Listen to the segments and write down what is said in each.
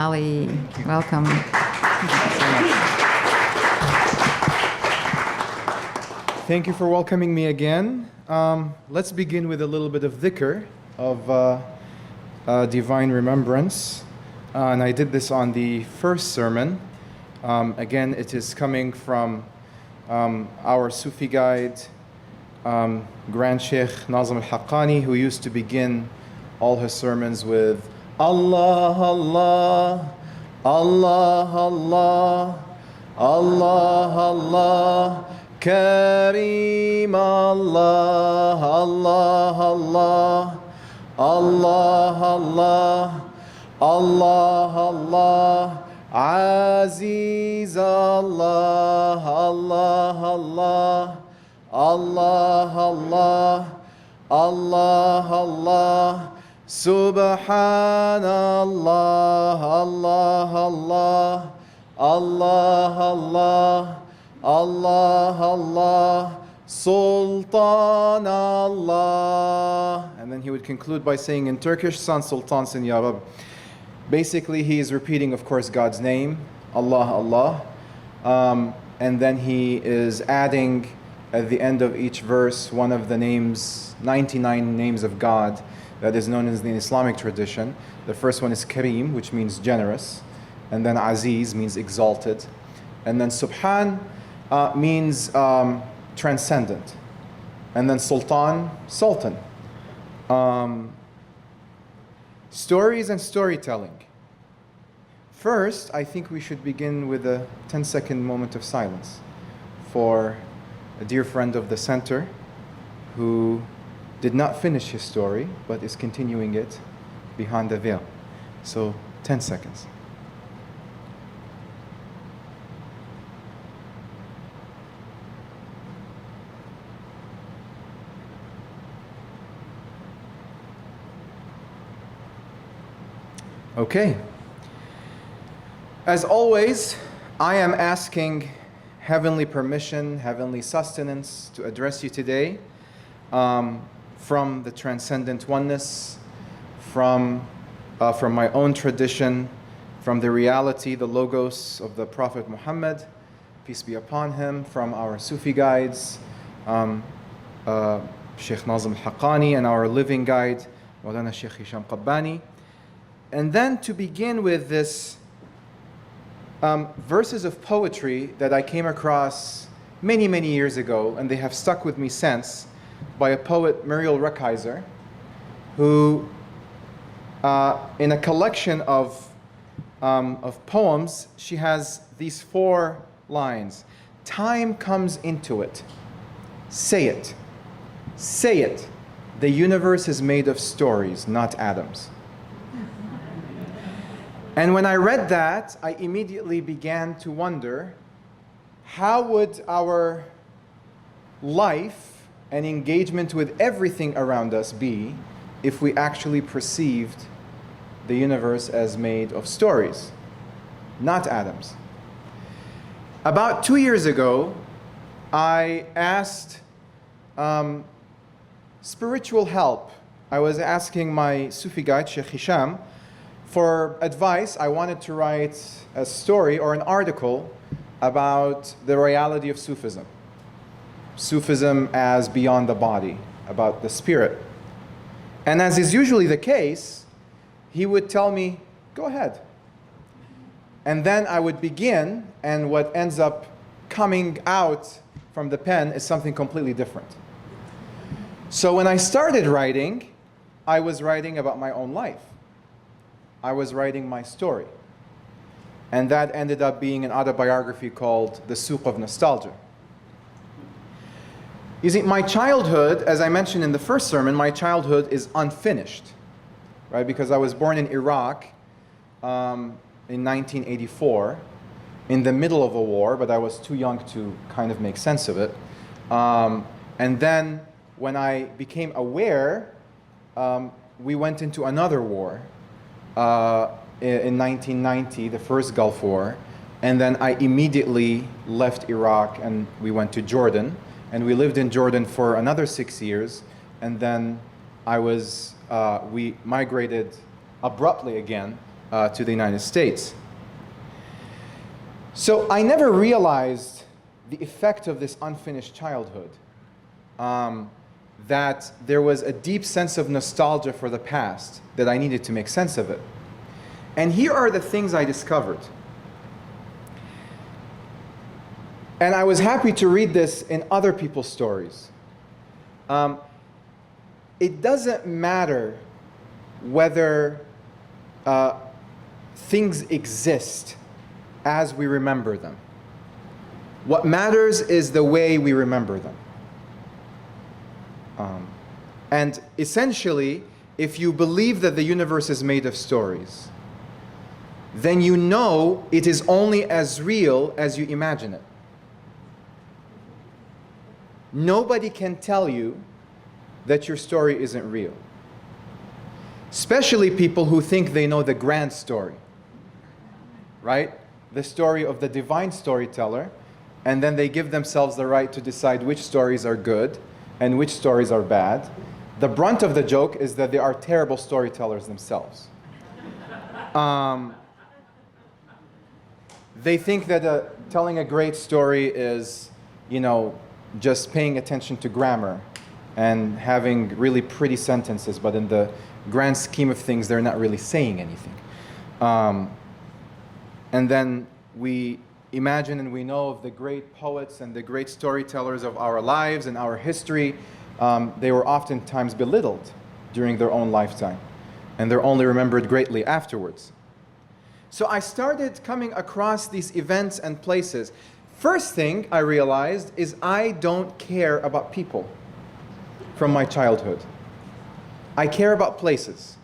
Ali, welcome. Thank you for welcoming me again. Let's begin with a little bit of dhikr of divine remembrance. And I did this on the first sermon. Again, it is coming from our Sufi guide, Grand Sheikh Nazim al-Haqqani, who used to begin all his sermons with Allah, Allah, Allah, Allah, Allah, Allah, Kareem Allah, Allah, Allah, Allah, Allah, Allah, Allah, Aziz Allah, Allah, Allah, Allah, Allah, Allah, Allah, Subhanallah, Allah, Allah, Allah, Allah, Allah, Allah, Sultan Allah. And then he would conclude by saying in Turkish, San Sultansın Ya Rab. Basically, he is repeating, of course, God's name, Allah, Allah. And then he is adding at the end of each verse one of the names, 99 names of God, that is known as the Islamic tradition. The first one is Kareem, which means generous. And then Aziz means exalted. And then Subhan means transcendent. And then Sultan, Sultan. Stories and storytelling. First, I think we should begin with a 10-second moment of silence for a dear friend of the center who did not finish his story, but is continuing it behind the veil. So, 10 seconds. Okay. As always, I am asking heavenly permission, heavenly sustenance to address you today. From the transcendent oneness, from my own tradition, from the reality, the logos of the Prophet Muhammad, peace be upon him, from our Sufi guides, Sheikh Nazim al-Haqqani, and our living guide, Maulana Sheikh Hisham Qabbani. And then to begin with this verses of poetry that I came across many, many years ago, and they have stuck with me since, by a poet, Muriel Rukeyser, who, in a collection of poems, she has these 4 lines. Time comes into it. Say it. Say it. The universe is made of stories, not atoms. And when I read that, I immediately began to wonder, how would our life and engagement with everything around us be if we actually perceived the universe as made of stories, not atoms? About 2 years ago, I asked spiritual help. I was asking my Sufi guide, Sheikh Hisham, for advice. I wanted to write a story or an article about the reality of Sufism. Sufism as beyond the body, about the spirit. And as is usually the case, he would tell me, go ahead. And then I would begin, and what ends up coming out from the pen is something completely different. So when I started writing, I was writing about my own life. I was writing my story. And that ended up being an autobiography called The Souq of Nostalgia. You see, my childhood, as I mentioned in the first sermon, my childhood is unfinished, right? Because I was born in Iraq in 1984, in the middle of a war, but I was too young to kind of make sense of it. And then when I became aware, we went into another war in 1990, the first Gulf War. And then I immediately left Iraq and we went to Jordan. And we lived in Jordan for another 6 years. And then we migrated abruptly again to the United States. So I never realized the effect of this unfinished childhood, that there was a deep sense of nostalgia for the past, that I needed to make sense of it. And here are the things I discovered. And I was happy to read this in other people's stories. It doesn't matter whether things exist as we remember them. What matters is the way we remember them. And essentially, if you believe that the universe is made of stories, then you know it is only as real as you imagine it. Nobody can tell you that your story isn't real. Especially people who think they know the grand story, right? The story of the divine storyteller, and then they give themselves the right to decide which stories are good and which stories are bad. The brunt of the joke is that they are terrible storytellers themselves. They think that telling a great story is, just paying attention to grammar and having really pretty sentences, but in the grand scheme of things, they're not really saying anything. And then we imagine and we know of the great poets and the great storytellers of our lives and our history. They were oftentimes belittled during their own lifetime, and they're only remembered greatly afterwards. So I started coming across these events and places. First thing I realized is I don't care about people from my childhood. I care about places,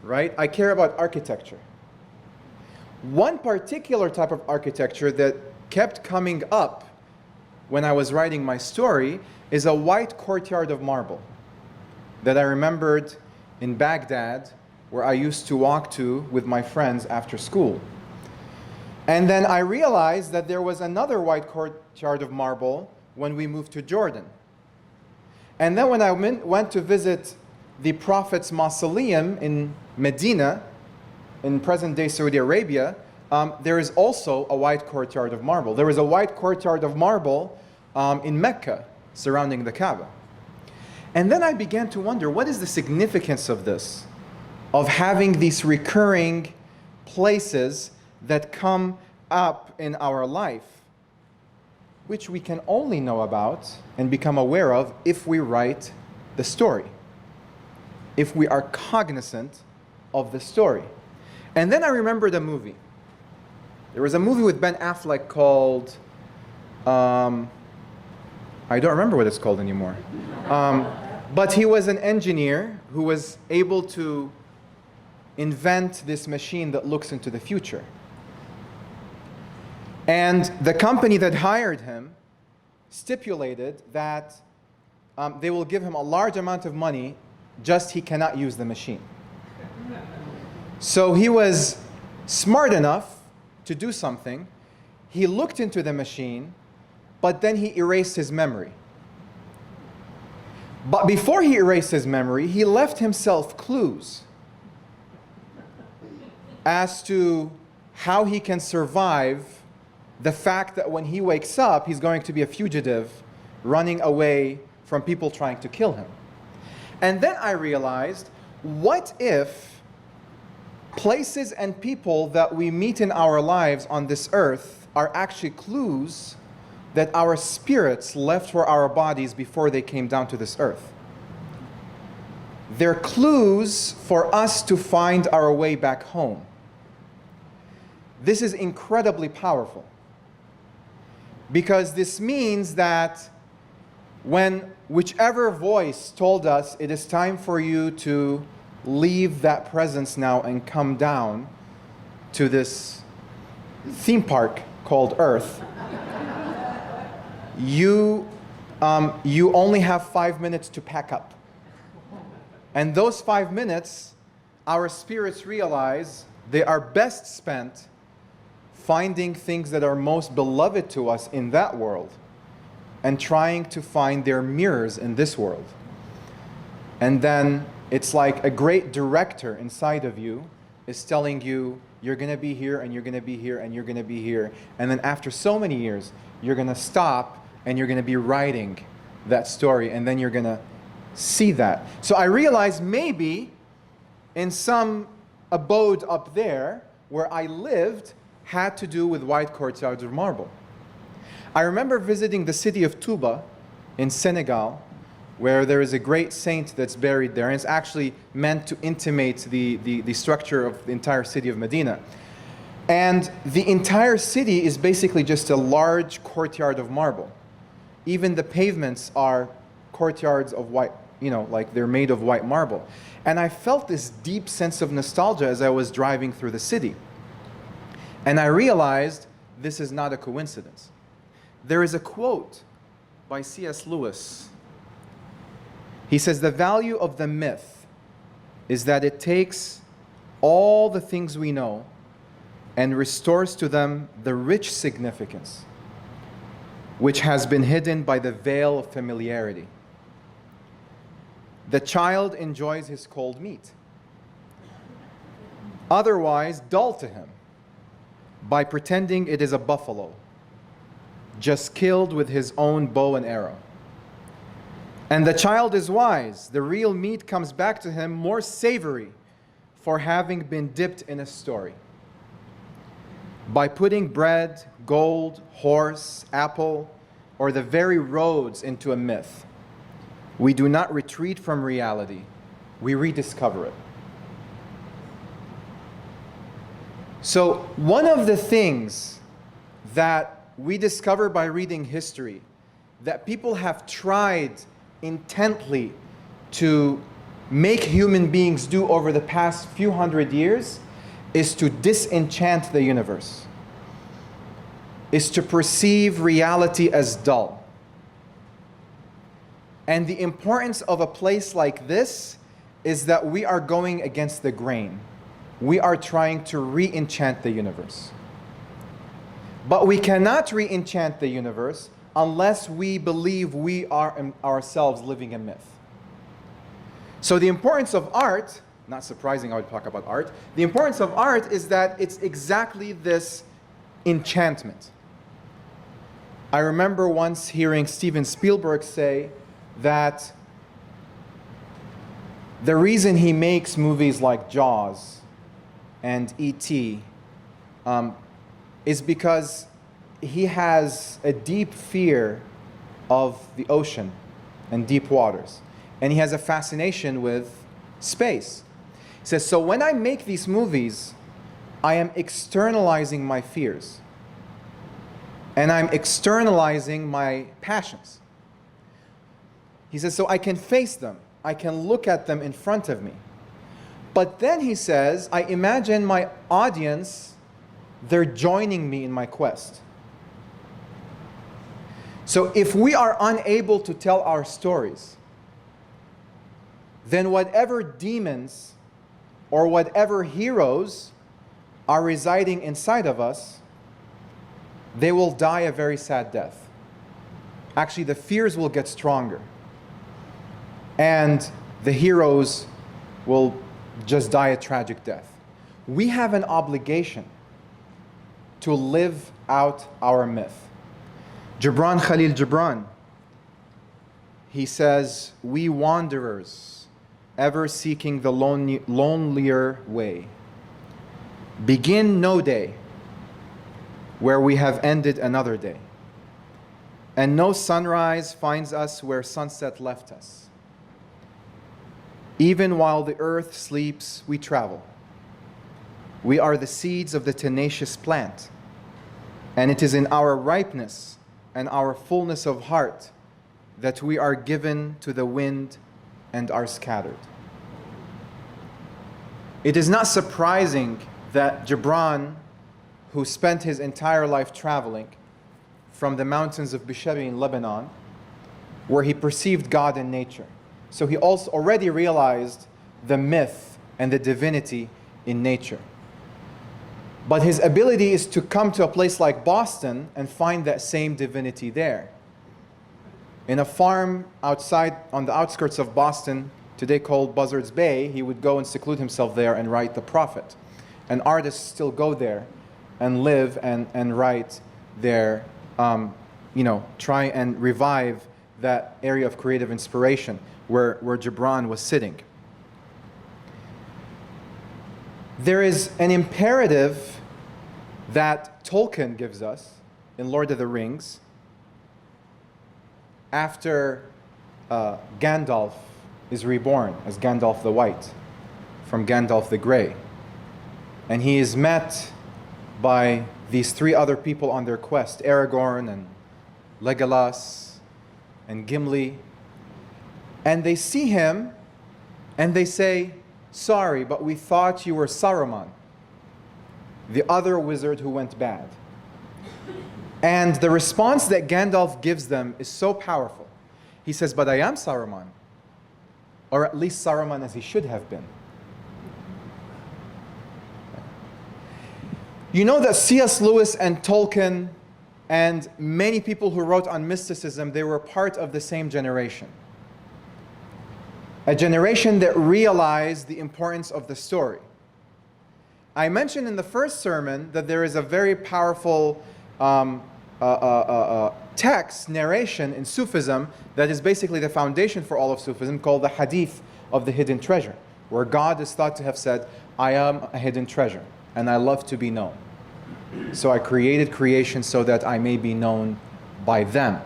right? I care about architecture. One particular type of architecture that kept coming up when I was writing my story is a white courtyard of marble that I remembered in Baghdad, where I used to walk to with my friends after school. And then I realized that there was another white courtyard of marble when we moved to Jordan. And then when I went to visit the Prophet's mausoleum in Medina, in present-day Saudi Arabia, there is also a white courtyard of marble. There is a white courtyard of marble in Mecca, surrounding the Kaaba. And then I began to wonder, what is the significance of this? Of having these recurring places that come up in our life, which we can only know about and become aware of if we write the story, if we are cognizant of the story. And then I remembered a movie. There was a movie with Ben Affleck called, I don't remember what it's called anymore. But he was an engineer who was able to invent this machine that looks into the future. And the company that hired him stipulated that they will give him a large amount of money, just he cannot use the machine. So he was smart enough to do something. He looked into the machine, but then he erased his memory. But before he erased his memory, he left himself clues as to how he can survive the fact that when he wakes up, he's going to be a fugitive running away from people trying to kill him. And then I realized, what if places and people that we meet in our lives on this earth are actually clues that our spirits left for our bodies before they came down to this earth? They're clues for us to find our way back home. This is incredibly powerful, because this means that when whichever voice told us it is time for you to leave that presence now and come down to this theme park called Earth, you only have 5 minutes to pack up. And those 5 minutes, our spirits realize they are best spent finding things that are most beloved to us in that world and trying to find their mirrors in this world. And then It's like a great director inside of you is telling you, you're going to be here, and you're going to be here, and you're going to be here. And then after so many years, you're going to stop, and you're going to be writing that story, and then you're going to see that. So I realized maybe in some abode up there where I lived had to do with white courtyards of marble. I remember visiting the city of Touba in Senegal, where there is a great saint that's buried there, and it's actually meant to intimate the structure of the entire city of Medina. And the entire city is basically just a large courtyard of marble. Even the pavements are courtyards of white, like they're made of white marble. And I felt this deep sense of nostalgia as I was driving through the city. And I realized this is not a coincidence. There is a quote by C.S. Lewis. He says, "The value of the myth is that it takes all the things we know and restores to them the rich significance which has been hidden by the veil of familiarity. The child enjoys his cold meat, otherwise dull to him, by pretending it is a buffalo, just killed with his own bow and arrow. And the child is wise. The real meat comes back to him more savory for having been dipped in a story. By putting bread, gold, horse, apple, or the very roads into a myth, we do not retreat from reality, we rediscover it." So one of the things that we discover by reading history, that people have tried intently to make human beings do over the past few hundred years, is to disenchant the universe, is to perceive reality as dull. And the importance of a place like this is that we are going against the grain. We are trying to re-enchant the universe. But we cannot re-enchant the universe unless we believe we are ourselves living a myth. So the importance of art, not surprising I would talk about art, the importance of art is that it's exactly this enchantment. I remember once hearing Steven Spielberg say that the reason he makes movies like Jaws and E.T. Is because he has a deep fear of the ocean and deep waters. And he has a fascination with space. He says, so when I make these movies, I am externalizing my fears. And I'm externalizing my passions. He says, so I can face them. I can look at them in front of me. But then he says, I imagine my audience, they're joining me in my quest. So if we are unable to tell our stories, then whatever demons or whatever heroes are residing inside of us, they will die a very sad death. Actually, the fears will get stronger. And the heroes will just die a tragic death. We have an obligation to live out our myth. Gibran Khalil Gibran, he says, we wanderers, ever seeking the lonelier way, begin no day where we have ended another day, and no sunrise finds us where sunset left us. Even while the earth sleeps, we travel. We are the seeds of the tenacious plant, and it is in our ripeness and our fullness of heart that we are given to the wind and are scattered. It is not surprising that Gibran, who spent his entire life traveling from the mountains of Bishabi in Lebanon, where he perceived God in nature. So he also already realized the myth and the divinity in nature. But his ability is to come to a place like Boston and find that same divinity there. In a farm outside, on the outskirts of Boston, today called Buzzards Bay, he would go and seclude himself there and write The Prophet. And artists still go there and live and write there, try and revive that area of creative inspiration where Gibran was sitting. There is an imperative that Tolkien gives us in Lord of the Rings after Gandalf is reborn as Gandalf the White from Gandalf the Grey. And he is met by these three other people on their quest, Aragorn and Legolas and Gimli. And they see him and they say, "Sorry, but we thought you were Saruman, the other wizard who went bad." And the response that Gandalf gives them is so powerful. He says, "But I am Saruman, or at least Saruman as he should have been." You know that C.S. Lewis and Tolkien and many people who wrote on mysticism, they were part of the same generation. A generation that realized the importance of the story. I mentioned in the first sermon that there is a very powerful text, narration in Sufism that is basically the foundation for all of Sufism, called the Hadith of the Hidden Treasure, where God is thought to have said, "I am a hidden treasure, and I love to be known. So I created creation so that I may be known by them."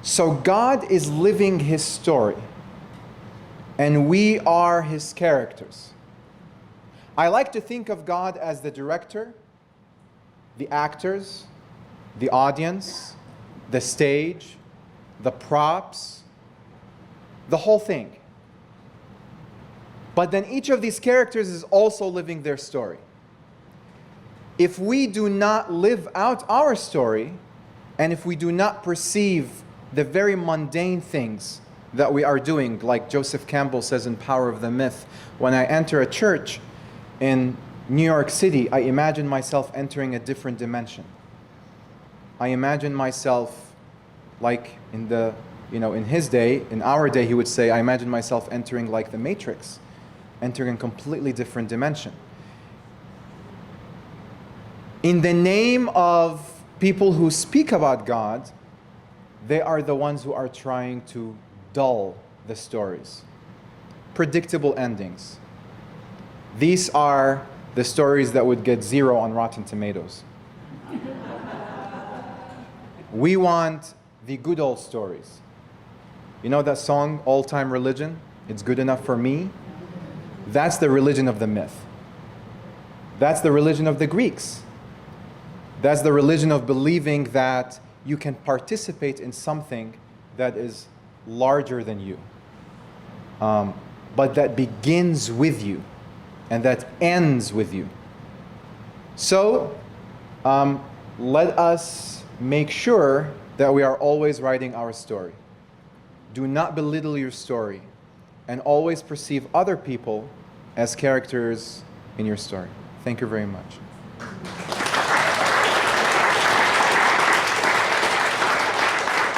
So God is living his story, and we are his characters. I like to think of God as the director, the actors, the audience, the stage, the props, the whole thing. But then each of these characters is also living their story. If we do not live out our story, and if we do not perceive the very mundane things that we are doing, like Joseph Campbell says in Power of the Myth, when I enter a church in New York City, I imagine myself entering a different dimension. I imagine myself, like in his day, in our day, he would say, I imagine myself entering like the Matrix, entering a completely different dimension. In the name of people who speak about God, they are the ones who are trying to dull the stories. Predictable endings. These are the stories that would get 0 on Rotten Tomatoes. We want the good old stories. You know that song, All Time Religion? It's good enough for me? That's the religion of the myth. That's the religion of the Greeks. That's the religion of believing that you can participate in something that is larger than you, but that begins with you and that ends with you. So let us make sure that we are always writing our story. Do not belittle your story, and always perceive other people as characters in your story. Thank you very much.